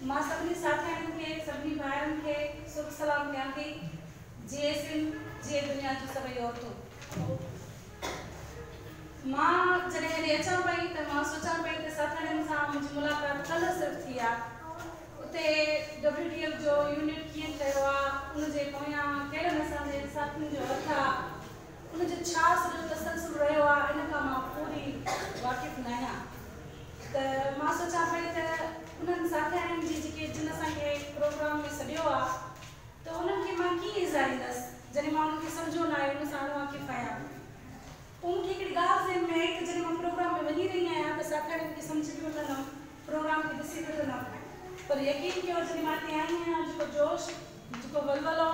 मां सभी साथियों के सभी भाइयों के सुख सलाम कयां थी जे सिंह जे दुनिया जो सभई औरतों मां जॾहिं हेॾे अचां पई त मां सोचां पई त साथियुनि सां मुंहिंजी मुलाक़ात कल्ह सिर्फ़ थी आहे उते WTF जो यूनिट कीअं कयो आहे उनजे पोयां कहिड़े असांजे साथियुनि जो हथ आहे उनजो छा सॼो तसलसल रहियो आहे इन खां मां पूरी वाक़िफ़ न आहियां त मां सोचां पई त उन्हनि साथियुनि जी जेके जिन असांखे प्रोग्राम में सॾियो आहे त उन्हनि खे मां कीअं इज़ारींदसि जॾहिं मां उनखे सम्झो न आहे उन सां वाक़िफ़ आहियां पोइ मूंखे हिकिड़ी ॻाल्हि ज़हन में आई त जॾहिं मां प्रोग्राम में वञी रही आहियां त साथियुनि खे सम्झी बि वठंदमि प्रोग्राम खे ॾिसी बि वठंदमि पर यकीन कयो जॾहिं मां हिते आई आहियां जेको जोश जेको वलवलो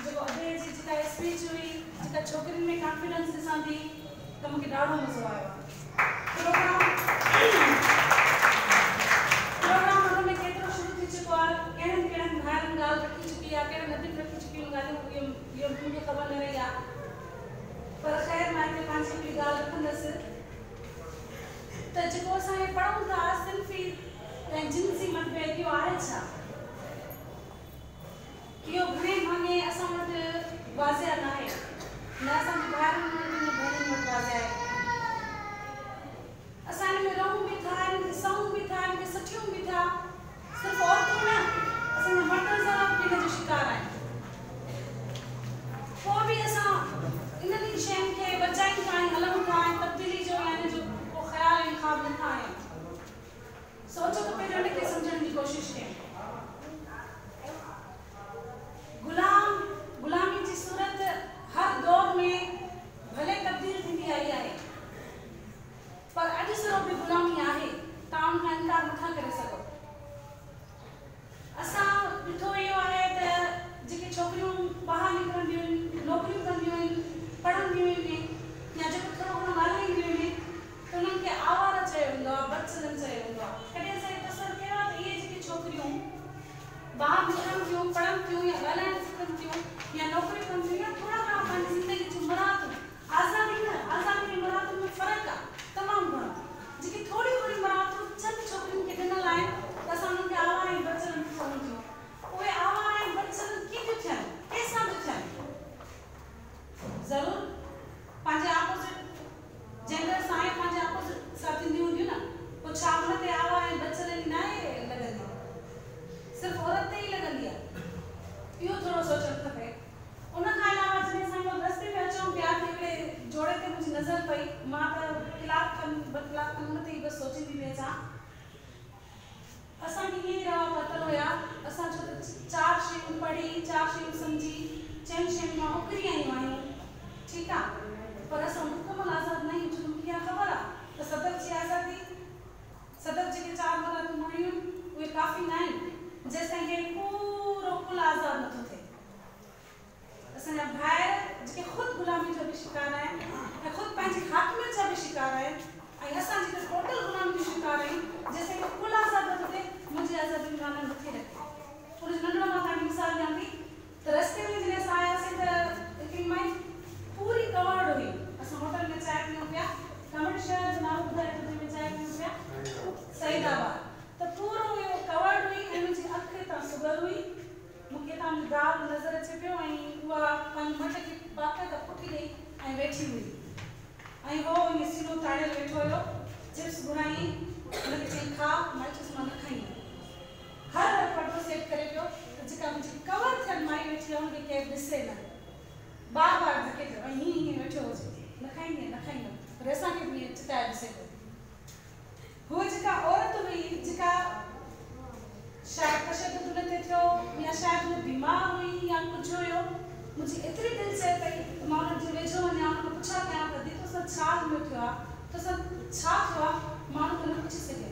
जेको अॾे जी जेका स्पीच हुई जेका छोकिरियुनि में कॉन्फिडेंस ॾिसां थी त मूंखे ॾाढो मज़ो आयो आहे प्रोग्राम में केतिरो शुरू थी चुको आहे कहिड़नि कहिड़नि भाइरनि ॻाल्हि रखी चुकी आहे कहिड़नि नदियुनि रखी चुकियूं ॻाल्हियूं इहो मूंखे ख़बर न रही आहे पर ख़ैर मां हिते पंहिंजी हिकिड़ी ॻाल्हि रखंदसि त जेको असां पढ़ूं था सिंफ़ी ऐं जिन्सी मतभेद इहो आहे छा इहो घणे भाङे असां वटि वाज़िया न आहे न असांजे भाइरनि वटि न भेनरुनि वटि वाज़िया आहे असां हिन में रहूं बि था हिन खे सहूं बि था हिन खे सठियूं बि था सिर्फ़ु औरतूं न असांजा मर्द ज़रा बि हिन जो शिकार आहिनि पोइ बि असां इन्हनि शयुनि खे बचायूं था ऐं हलूं था ऐं तब्दीली जो या हिन जो को ख़्यालु ऐं ख़्वाब नथा आहियूं सोचो त पहिरियों हिन खे सम्झण जी कोशिशि कयूं गुलामी जी सूरत हर दौर में भले तब्दील थींदी आई आहे पर अॼु सिर्फ़ बि गुलामी आहे तव्हां उनखां इनकार नथा करे सघो असां ॾिठो इहो आहे त जेके छोकिरियूं ॿाहिरि निकिरंदियूं आहिनि नौकरियूं कंदियूं आहिनि पढ़ंदियूं आहिनि या जेको थोरो घणो ॻाल्हाईंदियूं आहिनि त उन्हनि खे आवारा चयो वेंदो आहे बदचलन चयो वेंदो आहे कॾहिं असांखे तसवुरु कयो आहे त इहे जेके छोकिरियूं ॿाहिरि निकिरनि थियूं पढ़नि थियूं या ॻाल्हाइण सिखनि थियूं या नौकरियूं कनि थियूं या थोरा घणा पंहिंजी ज़िंदगी जूं मराहतूं आज़ादी न आज़ादी ऐं मराहतुनि में फ़र्क़ु आहे तमामु घणो जेकी थोरी थोरी मराहतूं चंद छोकिरियुनि खे ॾिनल आहिनि त असां उन्हनि खे आवारा ऐं बदचलन चवनि थियूं उहे आवारा ऐं बदचलन कीअं थियूं थियनि कंहिंसां थियूं थियनि ज़रूरु पंहिंजे आपोज़िट जेंडर सां ऐं पंहिंजे आपोज़िट सां थींदियूं हूंदियूं न पोइ छा हुन ते आवारा ऐं बदचलन न आहे लॻंदी सिर्फ़ु औरत ते ई लॻंदी आहे इहो थोरो सोचणु खपे उनखां अलावा जॾहिं असां रस्ते में अचूं पिया त हिकिड़े जोड़े ते मुंहिंजी नज़र पई मां त कलाक खनि ॿ कलाक खनि हुन ते ई बसि सोचींदी पई अचां असांखे ईअं ई रवा पतल हुया असां छो त 4 शयूं पढ़ी 4 शयूं सम्झी 4 शयुनि मां उकरी आयूं आहियूं ठीकु आहे पर असां मुकमल आज़ादु न आहियूं छो त मूंखे इहा ख़बर आहे त सदर जी आज़ादी सदर जेके 4 मराहतूं माणियूं उहे काफ़ी न आहिनि जेसिताईं हे पूरो कुल आज़ादु नथो थिए असांजा भाइर जेके ख़ुदि गुलामी जो बि शिकार आहिनि ऐं ख़ुदि पंहिंजी हाकिमियत जा बि शिकार आहिनि ऐं असां जेके टोटल गुलामी जो शिकार आहियूं जेसिताईं कुल आज़ादु नथो थिए मुंहिंजी आज़ादी माना नथी रखे पूरी नंढड़ो मां तव्हांखे मिसाल ॾियां थी त रस्ते में जॾहिं असां आयासीं त हिकिड़ी माई पूरी कवर्ड हुई असां होटल में चांहि पीऊं पिया कमर शहर जो नालो ॿुधाए त जंहिंमें चांहि पीऊं पिया सईदाबाद त पूरो इहो कवर्ड हुई ऐं मुंहिंजी अखि तां सुगर हुई मूंखे तव्हांजो गाल नज़र अचे पियो ऐं उहा पंहिंजी मट खे बाक़ाइदा पुठी ॾेई ऐं वेठी हुई ऐं उहो ईअं सीनो ताड़ियल वेठो हुयो चिप्स घुराई हुनखे चई खा मां चयोसि मां न खाईंदमि हर पर्दो सेट करे पियो त जेका मुंहिंजी कवर थियल माई वेठी आहे हुनखे केरु ॾिसे न बार बार धके पियो ऐं हीअं हीअं वेठो हुजे न खाईंदमि पर असांखे बि ईअं चिताए ॾिसे पियो हूअ जेका औरत हुई जेका शायदि तशदुद हुन ते थियो या शायदि उहा बीमार हुई या कुझु हुयो मुंहिंजी एतिरी दिलि चए पई त मां हुन जे वेझो वञा हुन खां पुछा कयां त दीदी तोसां छा थियो आहे तोसां छा थियो आहे माण्हू त न पुछी सघे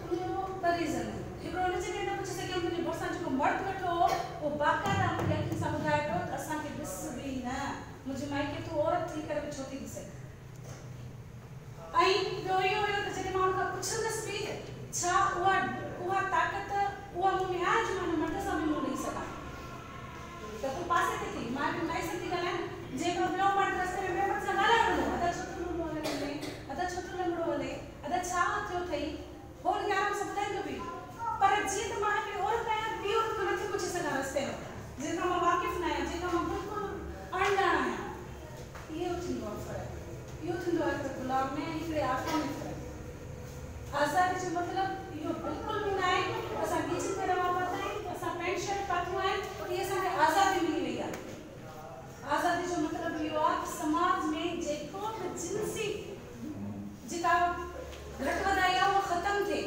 उनजो ॿ रीज़न हिकिड़ो हिन जॻह न पुछी सघियमि मुंहिंजे भरिसां जेको मर्द वेठो हो उहो बाक़ाइदा मूंखे अखियुनि सां ॿुधाए पियो त असांखे ॾिस बि न मुंहिंजी माइके तूं औरत थी करे बि छो थी ॾिसे ऐं ॿियो इहो हुयो त जॾहिं मां हुन खां पुछंदसि बि छा उहा ताक़त उहा मूं में आहे जो मां मर्द सां बि मुंहुं ॾेई सघां त तूं पासे ते थी मां बि नाइस थी ॻाल्हायां जेको ॿियो मर्द रस्ते में ॿिए मर्द सां ॻाल्हाए वठंदो अदा छो तूं थींदो आहे त गुलाब में हिकिड़े आत्मा में फ़र्क़ु। आज़ादी जो मतिलबु इहो बिल्कुलु बि न आहे असां नीचे ते रवा पाता आहियूं, असां पैंट शर्ट पातियूं आहिनि, इहे असांखे आज़ादी मिली वई आहे। आज़ादी जो मतिलबु इहो आहे त समाज में जेको बि जिन्सी जेका घटि वधाई आहे उहा ख़तमु थिए।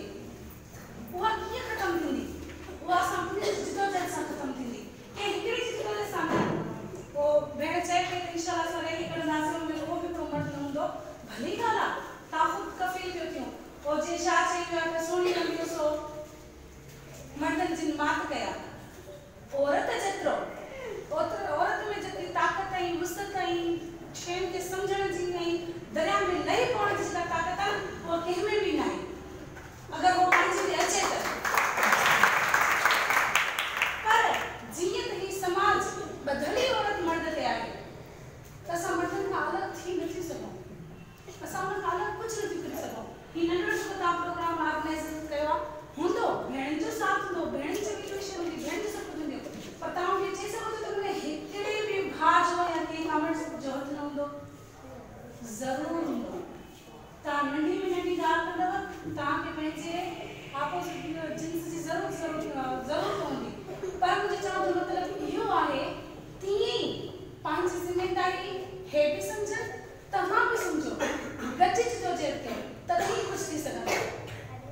उहा कीअं ख़तमु थींदी? उहा असां पंहिंजी जिदोजहद सां ख़तमु थींदी। के हिकिड़ी जिदोजहद सां न, पोइ भेण चए पई त इंशाअल्लाह असां रैली कढंदासीं, उनमें उहो बि हिकिड़ो मर्द न हूंदो। भली ॻाल्हि आहे, तव्हां ख़ुदि कफ़ील पियो थियूं। पोइ जीअं छा चई वियो आहे त सोनी नंढियो सो मर्दनि जिन मात कया। औरत जेतिरो औरत में जेतिरी ताक़त ऐं वुसअत ऐं शयुनि खे सम्झण जी ऐं दरिया में लही पवण जी जेका ताक़त आहे उहा कंहिं में बि न आहे, अगरि उहो पंहिंजी में अचे त। पर जीअं त हीउ समाज ॿधली औरत मर्द ते आहे त असां मर्दनि खां अलॻि थी नथी सघूं, असां उन खां अलॻि कुझु नथी करे सघूं। हीउ नंढो जेको तव्हां प्रोग्राम ऑर्गेनाइज़ कयो आहे हूंदो, भेण जो साथ हूंदो, भेण जी मोटिवेशन हूंदी, भेण जो सभु कुझु हूंदो, पर तव्हां खे चई सघो था त उन हिकिड़े बि भाउ जो या कंहिं कामड़ जो हथ न हूंदो? ज़रूरु हूंदो। तव्हां नंढी में नंढी ॻाल्हि कंदव, तव्हांखे पंहिंजे आपोज़िट जिन्स जी ज़रूरत हूंदी। पर मुंहिंजे चवण जो मतिलबु इहो आहे, तीअं ई पंहिंजी ज़िमेदारी हे बि सम्झनि, तव्हां बि सम्झो, गॾिजी जो जहिड़ो कयो तॾहिं कुझु थी सघंदो,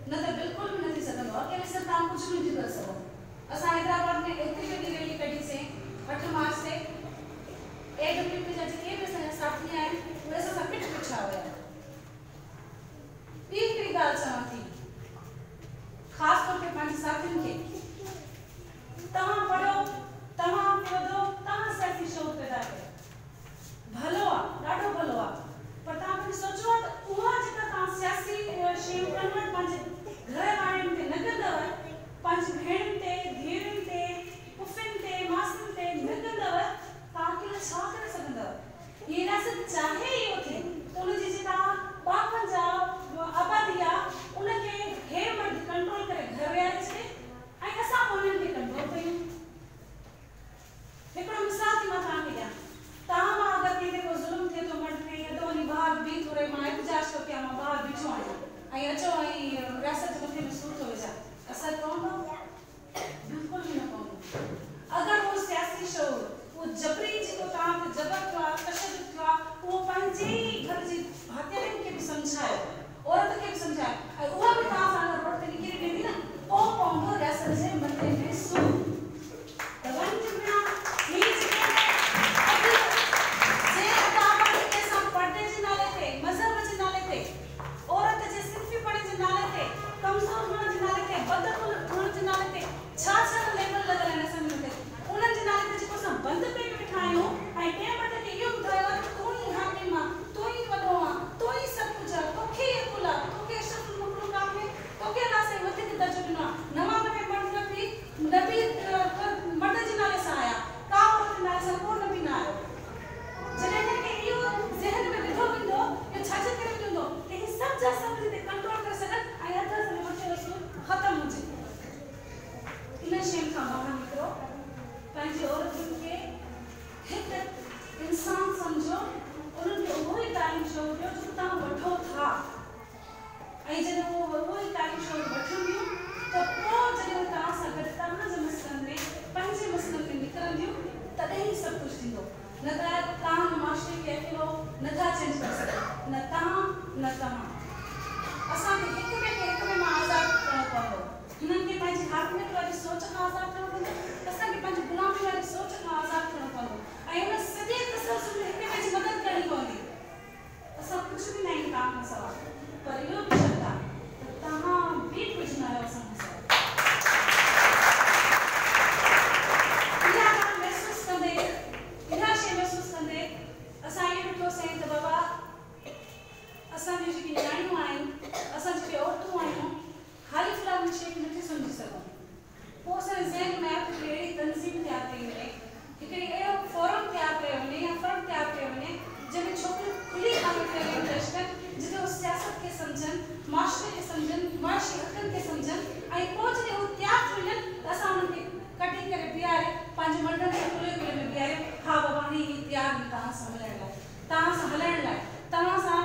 न त बिल्कुलु बि न थी सघंदो आहे। कंहिं सां तव्हां कुझु बि नथी करे सघो। असां हैदराबाद में एतिरी वॾी रैली कढीसीं 8 मार्च ते, AWP जा जेके बि असांजा साथी आहिनि उहे असां पिठ पिछा हुया। ॿी हिकिड़ी ॻाल्हि चवां थी, ख़ासि तौर ते पंहिंजे साथियुनि खे, तव्हां पढ़ो, तव्हां अॻिते वधो, तव्हां सियासी शौक़ पैदा कयो, भलो आहे, ॾाढो भलो आहे। पर तव्हां कॾहिं सोचो आहे त उहा जेका तव्हां सियासी शयूं कन्वर्ट पंहिंजे घर वारनि ते न कंदव, पंहिंजी भेणुनि ते, धीअरुनि ते, पुफियुनि ते, मासियुनि ते न कंदव, तव्हां अकेला छा करे सघंदव? इहे रियासत चाहे इहो थिए त उनजी जेका 52 आबादी आहे उनखे हे मर्द कंट्रोल करे घर विहारे छॾे ऐं असां उन्हनि खे कंट्रोल कयूं। हिकिड़ो मिसाल थी मां तव्हांखे ॾियां, तव्हां मां अगरि कंहिं ते को ज़ुल्म थिए थो मर्द ते, या त वञी ॿाहिरि बीह थो रहे, मां एहतिजाज थो कयां, मां ॿाहिरि बीठो आहियां ऐं अचो ऐं रियासत जे मथे में सूर थो विझां, असरु पवंदो? बिल्कुलु बि न पवंदो। अगरि उहो सियासी शौर, उहो जबरी जेको तव्हां ते जबर थियो आहे, तशदुद थियो आहे, उहो पंहिंजे ई घर जी भातियुनि खे बि सम्झायो, औरत खे बि सम्झायो, ऐं उहा बि तव्हां सां अगरि रोड ते निकिरी वेंदी न, पोइ पवंदो रियासत जे मथे में सूर। दवाउनि जे बिना हीअ पर्दे जे नाले ते, मज़हब जे नाले ते, औरत जे सिंफ़ीपणे जे नाले ते, कमज़ोर हुअण जे नाले ते, बदअक़ल हुअण जे नाले ते, छा लेबल लॻल आहिनि असांजे मथे, उन्हनि जे नाले ते जेको असां बंदि करे वेठा आहियूं, ऐं कंहिं मर्द खे इहो ॿुधायो आहे त तूं ई हाकिम आहे, तूं ई वॾो आहे, तूं ई सभु कुझु आहे, तोखे ई अकुल आहे, तोखे अशरफुल मख़लूक़ात में तोखे अलाह साईं वधीक दर्जो ॾिनो आहे। 99 मर्द नबी मर्द जे नाले सां आया, का औरत जे नाले सां को नबी न आयो। जॾहिं हिनखे इहो ज़हन में विधो वेंदो, इहो छा करे वेंदो त हीअ सभु जा सभु हिते कंट्रोल करे सघनि ऐं अधु में मथे रसूल ख़तमु हुजे। इन शयुनि खां ॿाहिरि निकिरो, पंहिंजी औरतुनि खे हिकु इंसान सम्झो, उन्हनि खे उहो ई तालीम शौक़ ॾियो जेको तव्हां वठो था, ऐं जॾहिं उहो ई तालीम शौक़ वठंदियूं त पोइ जॾहिं तव्हां सां गॾु तव्हांजे मसइलनि में, पंहिंजे मसइलनि में निकिरंदियूं, तॾहिं ई सभु कुझु थींदो। न त तव्हां मास्टर खे अकेलो नथा चेंज करे सघो, न तव्हां न तव्हां। असांखे हिक ॿिए मां आज़ादु करणो पवंदो। हिननि खे पंहिंजी हाकिमियत वारी सोच खां आज़ादु करणो पवंदो, असांखे पंहिंजी गुलामी वारी सोच खां आज़ादु करणो पवंदो, ऐं उन सॼे तसलसल में हिक ॿिए जी मदद करणी पवंदी। असां कुझु बि न आहियूं तव्हां खां सवाइ, पर इहो बि शर्त आहे त तव्हां बि कुझु न आहियो असां खां सवाइ। असां इहो ॾिठोसीं त बाबा असांजी जेकी नियाणियूं आहिनि, असां जेके औरतूं आहियूं, हाली फ़िलहाल में शइ नथी सम्झी सघूं। पोइ असांजे ज़हन में आहे त अहिड़ी तंज़ीम तयारु कई वञे, हिकिड़ी अहिड़ो फोरम तयारु कयो वञे या फर्म तयारु कयो वञे जंहिंमें छोकिरियूं खुली ख़ाली करे पेश कनि, जिते उहे सियासत खे सम्झनि, माशरे खे सम्झनि, मुआशी हक़नि खे सम्झनि, ऐं पोइ जॾहिं उहे तयारु थी वञनि त असां उन्हनि खे कटी करे बीहारे पंहिंजे मर्दनि खे खुले खुले में बीहारियो, हा बाबा हीअ तयारु आहिनि तव्हां सां हलण लाइ, तव्हां सां हलण लाइ, तव्हां सां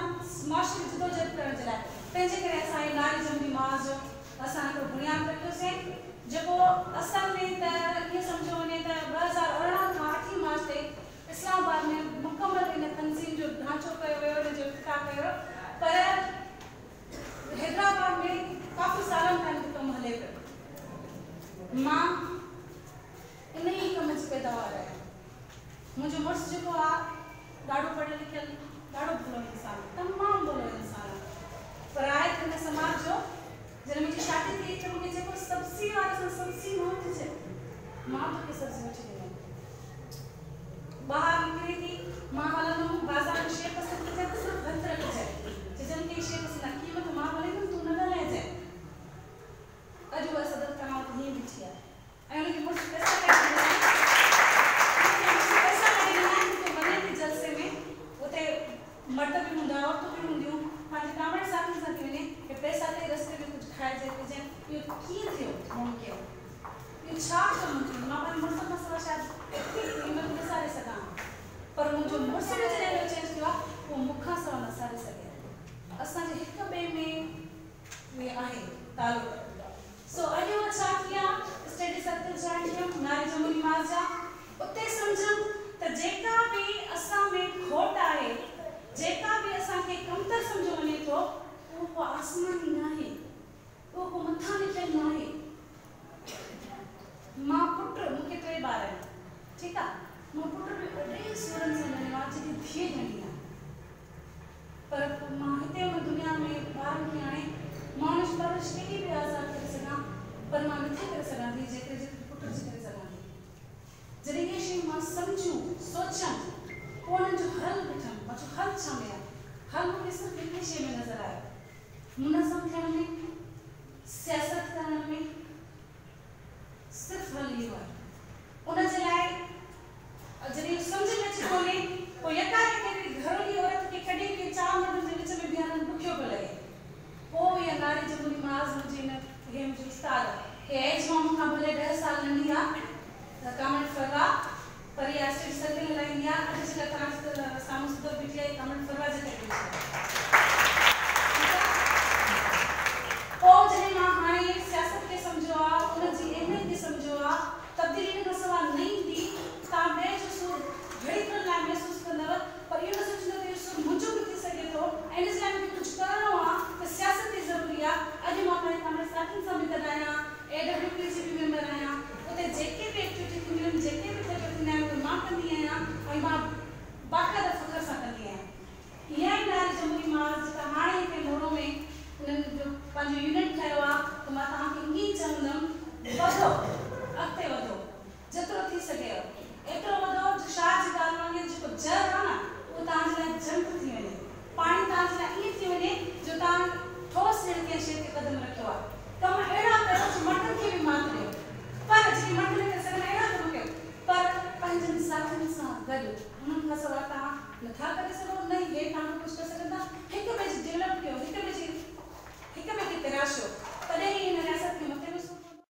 पैसा ते रस्ते में कुछ खाए जे जे यो की थियो मुमकिन यो छा तो मुमकिन मां पर मुर्स मसला शायद हिम्मत न सारे सका पर मुझो मुर्स में जने चेंज किया वो मुखा सा न सारे सके असा जे हिक बे में वे आहे तालुक सो अयो छा किया स्टडी सर्कल जॉइन किया नारी जमुनी माजा उते समझम त जेका भी असा में खोट आहे जेका भी असा के कमतर समझो वने तो वो आसमानी नाहे वो मथा लिखल नाहे मां पुत्र मुके टे बार है ठीक है मां पुत्र भी ओडे सुरन से ने वाच की थिए घणी पर मां हिते दुनिया में बार के आए मानुष परश के भी आजाद कर सका पर मां नथी कर सका थी जेके पुत्र जी कर सका थी जरे ये शे मां समझू सोचा कोन जो हल बिठम जो हल छमया हल मुके सिर्फ एक शे में नजर आया मुनज़म थियण में सियासत करण में सिर्फ हल इहो आहे उन जे लाइ जॾहिं सम्झ में अचे कोन्हे पोइ यकायक घरोली औरत खे कॾहिं के चार मर्दनि जे विच में बीहण ॾुखियो पियो लॻे पोइ इहा नारी जमुनी माज़ मुंहिंजी न हे मुंहिंजी उस्ताद हे एज मां मूंखां भले 10 साल नंढी आहे त कमेंट फरवा पर इहा स्टेज सर्कल हलाईंदी आहे अॼु जेका तव्हां साम्हूं सुधर बीठी आहे कमेंट फरवा जे करे ओ जने मां हाणे सियासत के समझो आ उन जी अहमियत के समझो आ तब्दीली में सवाल नहीं थी ता मैं जो सो घड़ी कर लाइ महसूस कंदव पर ये न सोचंदव कि सो मुझो भी थी सके तो एंड इस लाइ में कुछ करणो आ तो सियासत की जरूरी आ अज मां अपने सामने साथी समिति आया एडब्ल्यूपीसीबी मेंबर आया उते जेके भी एक्टिविटी थी जेके भी प्रोजेक्ट ने मां कंदी आया और मां बाकायदा फखर सा कंदी आया ये नारी जमुनी माज का हाणे के मोरो में जो पंहिंजो यूनिट ठाहियो आहे त मां तव्हांखे ईअं चवंदमि वधो अॻिते वधो जेतिरो थी सघे एतिरो वधो जो शाह जी ॻाल्हि वांगुरु जेको जर आहे न उहो तव्हांजे लाइ जंग थी वञे पाणी तव्हांजे लाइ ईअं थी वञे जो तव्हां ठोस ॾियण कंहिं शइ ते क़दम रखियो आहे कम अहिड़ा कयो जो मटन खे बि मात ॾियो पर जेकी मटन करे सघनि अहिड़ा कम कयो पर पंहिंजनि साथियुनि सां गॾु हुननि खां सवाइ तव्हां नथा करे सघो न